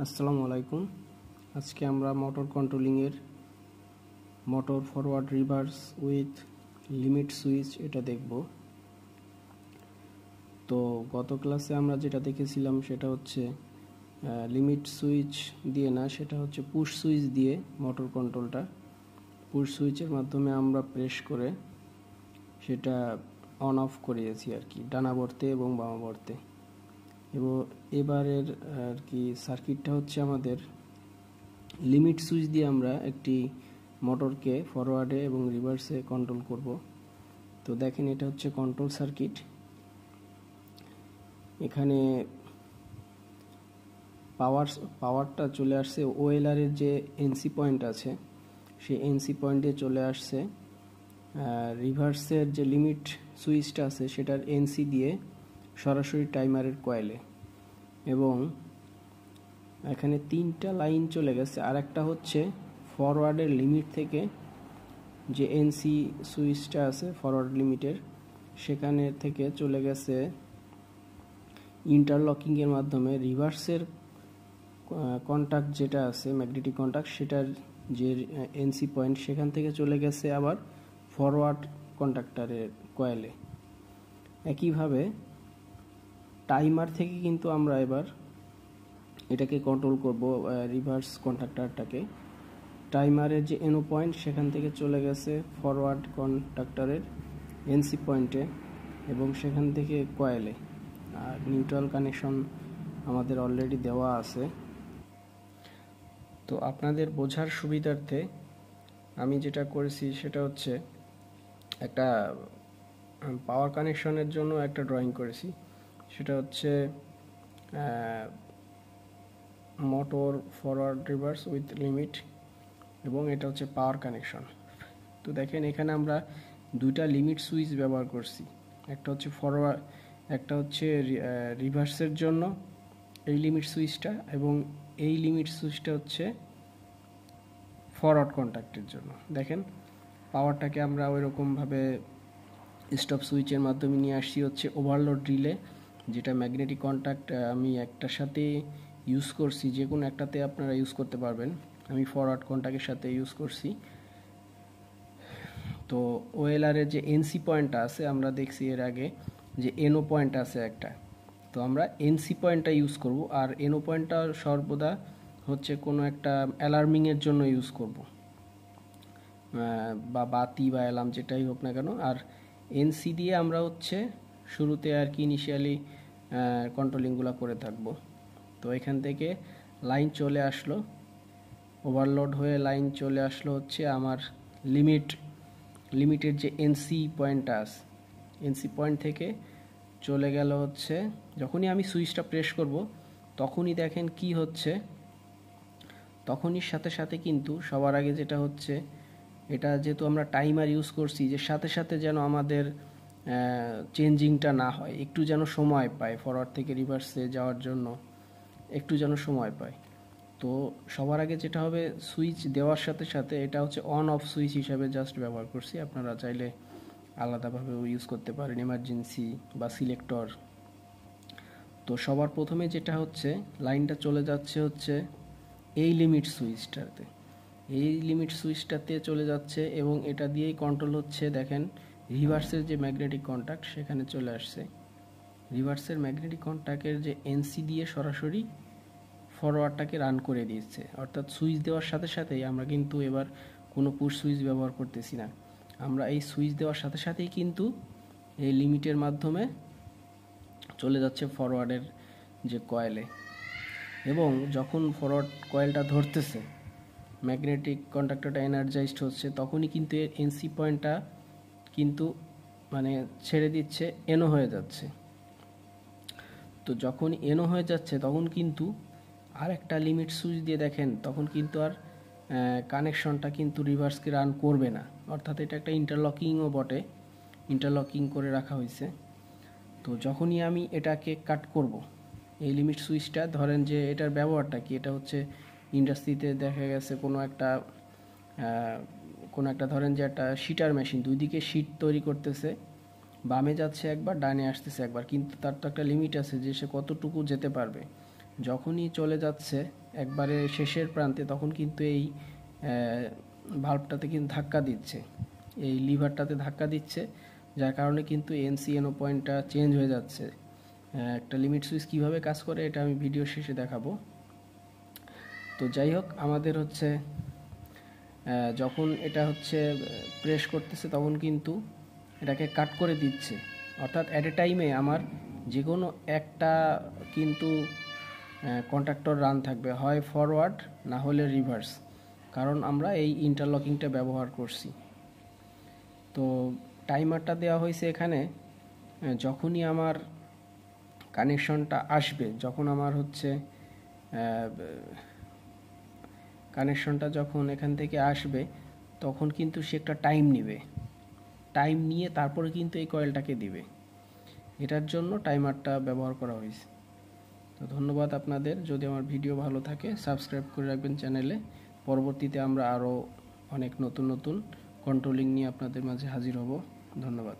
আসসালামু আলাইকুম। আজকে আমরা মোটর কন্ট্রোলিংয়ের motor forward reverse with limit switch এটা দেখব। তো গত ক্লাসে আমরা যেটা দেখেছিলাম সেটা হচ্ছে লিমিট সুইচ দিয়ে না, সেটা হচ্ছে পুশ সুইচ দিয়ে মোটর কন্ট্রোলটা পুশ সুইচের মাধ্যমে আমরা প্রেস করে সেটা অন অফ করিয়েছি আর কি, ডানাবর্তে এবং বামাবর্তে। এবং এবারের আর কি সার্কিটটা হচ্ছে আমাদের লিমিট সুইচ দিয়ে আমরা একটি মোটরকে ফরওয়ার্ডে এবং রিভার্সে কন্ট্রোল করব। তো দেখেন, এটা হচ্ছে কন্ট্রোল সার্কিট। এখানে পাওয়ারটা চলে আসছে ওএলআর এর যে এনসি পয়েন্ট আছে সেই এনসি পয়েন্টে চলে আসছে। রিভার্সের যে লিমিট সুইচটা আছে সেটার এনসি দিয়ে সরাসরি টাইমারের কয়েলে, এবং এখানে 3টা লাইন চলে গেছে। আর একটা হচ্ছে ফরওয়ার্ডের লিমিট থেকে যে এনসি সুইচটা আছে ফরওয়ার্ড লিমিটের, সেখানে থেকে চলে গেছে ইন্টারলকিংয়ের মাধ্যমে রিভার্সের কন্ট্যাক্ট যেটা আছে ম্যাগনেটিক কন্ট্যাক্ট, সেটার যে এনসি পয়েন্ট সেখান থেকে চলে গেছে আবার ফরওয়ার্ড কন্ট্যাক্টরের কয়েলে। একইভাবে টাইমার থেকে কিন্তু আমরা এবার এটাকে কন্ট্রোল করব, রিভার্স কন্ট্যাক্টরটাকে। টাইমারের যে এনো পয়েন্ট সেখান থেকে চলে গেছে ফরওয়ার্ড কন্ট্যাক্টরের এনসি পয়েন্টে এবং সেখান থেকে কয়েলে। আর নিউট্রাল কানেকশন আমাদের অলরেডি দেওয়া আছে। তো আপনাদের বোঝার সুবিধার্থে আমি যেটা করেছি সেটা হচ্ছে একটা পাওয়ার কানেকশনের জন্য একটা ড্রয়িং করেছি। সেটা হচ্ছে motor forward reverse with limit, এবং এটা হচ্ছে পাওয়ার কানেকশন। তো দেখেন, এখানে আমরা দুইটা লিমিট সুইচ ব্যবহার করছি। একটা হচ্ছে ফরওয়ার্ড, একটা হচ্ছে রিভার্সের জন্য এই লিমিট সুইচটা, এবং এই লিমিট সুইচটা হচ্ছে ফরওয়ার্ড কন্ট্যাক্টের জন্য। দেখেন, পাওয়ারটাকে আমরা ওইরকমভাবে স্টপ সুইচের মাধ্যমে নিয়ে আসছি হচ্ছে ওভারলোড রিলে, যেটা ম্যাগনেটিক কন্ট্যাক্ট আমি একটার সাথে ইউজ করছি, যে কোনো একটাতে আপনারা ইউজ করতে পারবেন। আমি ফরওয়ার্ড কন্ট্যাক্টের সাথে ইউজ করছি। তো ওএলআর এর যে এনসি পয়েন্টটা আছে, আমরা দেখছি এর আগে যে এনও পয়েন্ট আছে একটা, তো আমরা এনসি পয়েন্টটা ইউজ করব। আর এনও পয়েন্টটা সর্বদা হচ্ছে কোনো একটা অ্যালার্মিংয়ের জন্য ইউজ করব, বা বাতি বা অ্যালার্ম যেটাই হোক না কেন। আর এনসি দিয়ে আমরা হচ্ছে শুরুতে আর কি ইনিশিয়ালি কন্ট্রোলিংগুলো করে থাকব। তো এখান থেকে লাইন চলে আসলো, ওভারলোড হয়ে লাইন চলে আসলো হচ্ছে আমার লিমিটের যে এনসি পয়েন্টটা আছে, এনসি পয়েন্ট থেকে চলে গেল হচ্ছে, যখনই আমি সুইচটা প্রেস করব তখনই দেখেন কি হচ্ছে, তখনই সাথে সাথে কিন্তু সবার আগে যেটা হচ্ছে, এটা যেহেতু আমরা টাইমার ইউজ করছি, যে সাথে সাথে যেন আমাদের চেঞ্জিংটা না হয়, একটু যেন সময় পায় ফরওয়ার্ড থেকে রিভার্সে যাওয়ার জন্য, একটু যেন সময় পায়। তো সবার আগে যেটা হবে, সুইচ দেওয়ার সাথে সাথে এটা হচ্ছে অন অফ সুইচ হিসাবে জাস্ট ব্যবহার করছি। আপনারা চাইলে আলাদাভাবেও ইউজ করতে পারেন, এমার্জেন্সি বা সিলেক্টর। তো সবার প্রথমে যেটা হচ্ছে, লাইনটা চলে যাচ্ছে হচ্ছে এই লিমিট সুইচটাতে, এই লিমিট সুইচটাতে চলে যাচ্ছে, এবং এটা দিয়েই কন্ট্রোল হচ্ছে। দেখেন, রিভার্সের যে ম্যাগনেটিক কন্ট্যাক্ট সেখানে চলে আসছে। রিভার্সের ম্যাগনেটিক কন্ট্যাক্টের যে এনসি দিয়ে সরাসরি ফরওয়ার্ডটাকে রান করে দিচ্ছে, অর্থাৎ সুইচ দেওয়ার সাথে সাথেই আমরা কিন্তু এবার কোনো পুশ সুইচ ব্যবহার করতেছি না। আমরা এই সুইচ দেওয়ার সাথে সাথেই কিন্তু এই লিমিটের মাধ্যমে চলে যাচ্ছে ফরওয়ার্ডের যে কয়েলে, এবং যখন ফরওয়ার্ড কয়েলটা ধরতেছে, ম্যাগনেটিক কন্ট্যাক্টরটা এনার্জাইজড হচ্ছে, তখনই কিন্তু এর এনসি পয়েন্টটা কিন্তু মানে ছেড়ে দিচ্ছে, এনো হয়ে যাচ্ছে। তো যখন এনো হয়ে যাচ্ছে তখন কিন্তু আর একটা লিমিট সুইচ দিয়ে দেখেন, তখন কিন্তু আর কানেকশনটা কিন্তু রিভার্সকে রান করবে না, অর্থাৎ এটা একটা ইন্টারলকিংও বটে, ইন্টারলকিং করে রাখা হয়েছে। তো যখনই আমি এটাকে কাট করব, এই লিমিট সুইচটা, ধরেন যে এটার ব্যবহারটা কি, এটা হচ্ছে ইন্ডাস্ট্রিতে দেখা গেছে কোনো একটা ধরেন যে একটা শিটার মেশিন দুই দিকে শিট তৈরি করতেছে, বামে যাচ্ছে একবার, ডানে আসতেছে একবার, কিন্তু তার তো একটা লিমিট আছে যে সে কতটুকু যেতে পারবে। যখনই চলে যাচ্ছে একবারে শেষের প্রান্তে, তখন কিন্তু এই ভাল্বটাতে কিন্তু ধাক্কা দিচ্ছে, এই লিভারটাতে ধাক্কা দিচ্ছে, যার কারণে কিন্তু NC/NO পয়েন্টটা চেঞ্জ হয়ে যাচ্ছে। একটা লিমিট সুইচ কীভাবে কাজ করে এটা আমি ভিডিও শেষে দেখাবো। তো যাই হোক, আমাদের হচ্ছে যখন এটা হচ্ছে প্রেস করতেছে তখন কিন্তু এটাকে কাট করে দিচ্ছে, অর্থাৎ অ্যাট এ টাইমে আমার যে কোনো একটা কিন্তু কন্ট্যাক্টর রান থাকবে, হয় ফরওয়ার্ড না হলে রিভার্স, কারণ আমরা এই ইন্টারলকিংটা ব্যবহার করছি। তো টাইমারটা দেওয়া হয়েছে এখানে, যখনই আমার কানেকশনটা আসবে, যখন আমার হচ্ছে কানেকশনটা যখন এখান থেকে আসবে তখন কিন্তু সে একটা টাইম নেবে, টাইম নিয়ে তারপরে কিন্তু এই কয়েলটাকে দিবে, এটার জন্য টাইমারটা ব্যবহার করা হয়েছে। তো ধন্যবাদ আপনাদের। যদি আমার ভিডিও ভালো থাকে সাবস্ক্রাইব করে রাখবেন চ্যানেলে। পরবর্তীতে আমরা আরও অনেক নতুন নতুন কন্ট্রোলিং নিয়ে আপনাদের মাঝে হাজির হব। ধন্যবাদ।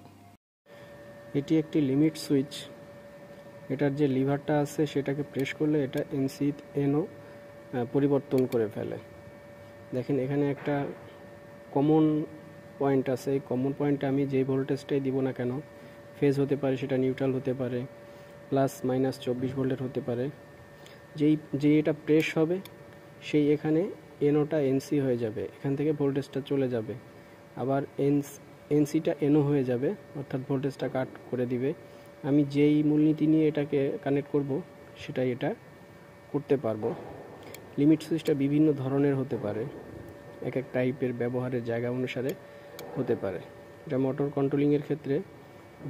এটি একটি লিমিট সুইচ। এটার যে লিভারটা আছে সেটাকে প্রেস করলে এটা NC/NO পরিবর্তন করে ফেলে। দেখেন এখানে একটা কমন পয়েন্ট আছে, এই কমন পয়েন্টে আমি যেই ভোল্টেজটাই দিব না কেন, ফেজ হতে পারে, সেটা নিউট্রাল হতে পারে, +-24 ভোল্টের হতে পারে, যেই এটা প্রেস হবে সেই এখানে NOটা NC হয়ে যাবে, এখান থেকে ভোল্টেজটা চলে যাবে, আবার NCটা NO হয়ে যাবে, অর্থাৎ ভোল্টেজটা কাট করে দিবে। আমি যেই মূলনীতি নিয়ে এটাকে কানেক্ট করব সেটাই এটা করতে পারবো। লিমিট সুইচটা বিভিন্ন ধরনের হতে পারে, এক এক টাইপের ব্যবহারের জায়গা অনুসারে হতে পারে। এটা মোটর কন্ট্রোলিংয়ের ক্ষেত্রে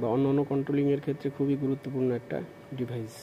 বা অন্য কন্ট্রোলিংয়ের ক্ষেত্রে খুবই গুরুত্বপূর্ণ একটা ডিভাইস।